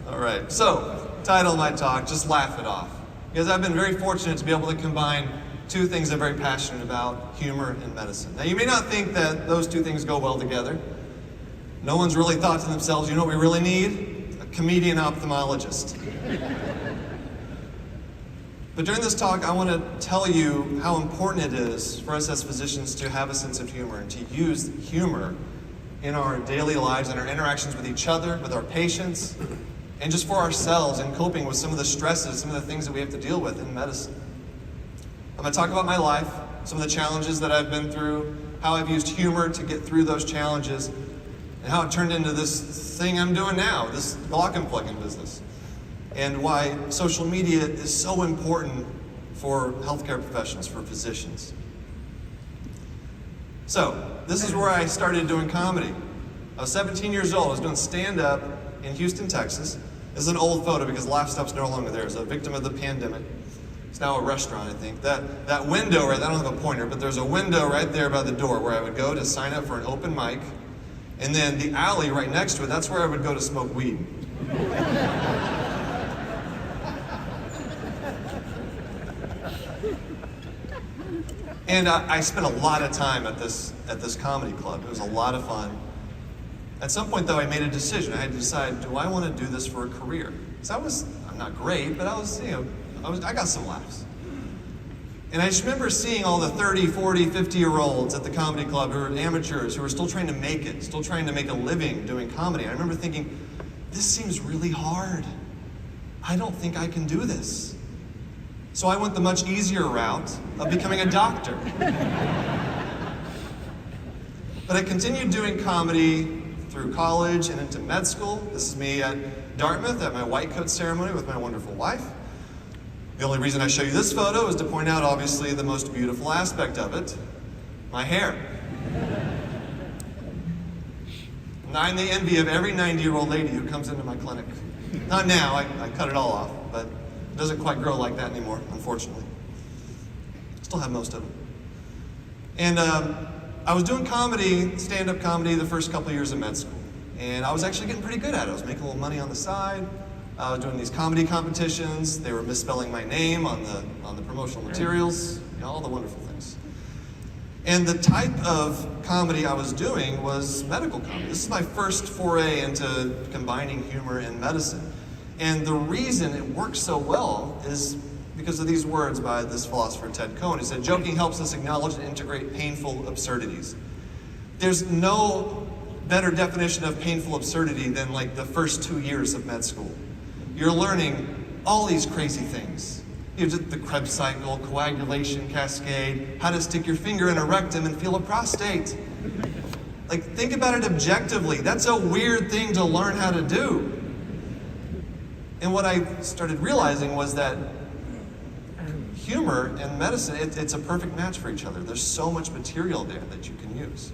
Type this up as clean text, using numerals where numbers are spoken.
All right, so title of my talk, just laugh it off. Because I've been very fortunate to be able to combine two things I'm very passionate about, humor and medicine. Now you may not think that those two things go well together. No one's really thought to themselves, you know what we really need? A comedian ophthalmologist. But during this talk, I want to tell you how important it is for us as physicians to have a sense of humor and to use humor in our daily lives and our interactions with each other, with our patients, and just for ourselves in coping with some of the stresses, some of the things that we have to deal with in medicine. I'm going to talk about my life, some of the challenges that I've been through, how I've used humor to get through those challenges, and how it turned into this thing I'm doing now, this Glacomfleken business, and why social media is so important for healthcare professionals, for physicians. So, this is where I started doing comedy. I was 17 years old. I was doing stand-up in Houston, Texas. This is an old photo because Laugh Stop's no longer there. It's a victim of the pandemic. It's now a restaurant, I think. That window, right, I don't have a pointer, but there's a window right there by the door where I would go to sign up for an open mic. And then the alley right next to it, that's where I would go to smoke weed. And I spent a lot of time at this comedy club. It was a lot of fun. At some point, though, I made a decision. I had to decide, do I want to do this for a career? Because I'm not great, but I got some laughs. And I just remember seeing all the 30, 40, 50-year-olds at the comedy club who were amateurs, who were still trying to make it, still trying to make a living doing comedy. I remember thinking, this seems really hard. I don't think I can do this. So I went the much easier route of becoming a doctor. But I continued doing comedy through college and into med school. This is me at Dartmouth at my white coat ceremony with my wonderful wife. The only reason I show you this photo is to point out, obviously, the most beautiful aspect of it, my hair. And I'm the envy of every 90-year-old lady who comes into my clinic. Not now, I cut it all off, but it doesn't quite grow like that anymore, unfortunately. Still have most of it. And I was doing comedy, stand-up comedy, the first couple of years of med school. And I was actually getting pretty good at it. I was making a little money on the side. I was doing these comedy competitions. They were misspelling my name on the promotional materials, all the wonderful things. And the type of comedy I was doing was medical comedy. This is my first foray into combining humor and medicine. And the reason it works so well is because of these words by this philosopher, Ted Cohen. He said, joking helps us acknowledge and integrate painful absurdities. There's no better definition of painful absurdity than like the first 2 years of med school. You're learning all these crazy things. You know, the Krebs cycle, coagulation cascade, how to stick your finger in a rectum and feel a prostate. Like, think about it objectively. That's a weird thing to learn how to do. And what I started realizing was that humor and medicine, it's a perfect match for each other. There's so much material there that you can use.